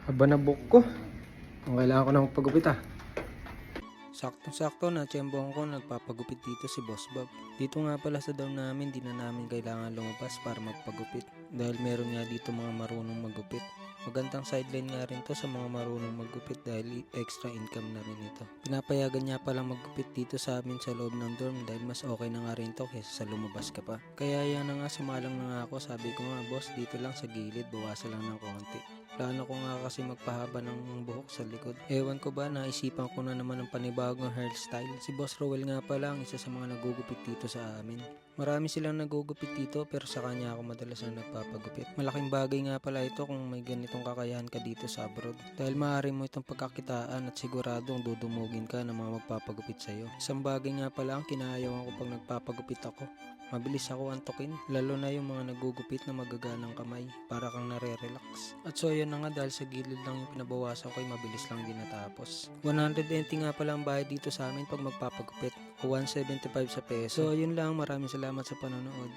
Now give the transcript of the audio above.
Haba na buhok ko. Ang kailangan ko na magpagupit ah. Saktong-sakto na tiyempohan ko nagpapagupit dito si Boss Bob. Dito nga pala sa dorm namin, di na namin kailangan lumabas para magpagupit. Dahil meron nga dito mga marunong magupit. Magandang sideline nga rin to sa mga marunong maggupit dahil extra income na rin ito. Pinapayagan niya palang maggupit dito sa amin sa loob ng dorm dahil mas okay na nga rin to kaysa sa lumabas ka pa. Kaya yan na nga, sumalang na nga ako. Sabi ko nga, boss, dito lang sa gilid, bawasan lang ng konti. Plano ko nga kasi magpahaba ng buhok sa likod. Ewan ko ba, naisipan ko na naman ng panibagong hairstyle. Si Boss Rowell nga pala ang isa sa mga nagugupit dito sa amin. Marami silang nagugupit dito pero sa kanya ako madalas na nagpapagupit. Malaking bagay nga pala ito kung may ganitong kakayahan ka dito sa abroad. Dahil maaari mo itong pagkakitaan at siguradong dudumugin ka ng mga magpapagupit sa'yo. Isang bagay nga pala ang kinaayawan ko pag nagpapagupit ako. Mabilis ako antukin, lalo na yung mga nagugupit na magaganang kamay, para kang nare-relax. At so yun na nga, dahil sa gilid lang yung pinabawasan ko ay mabilis lang din natapos. 180 nga pala ang bayad dito sa amin pag magpapagupit, o 175 sa peso. So yun lang, maraming salamat sa panonood.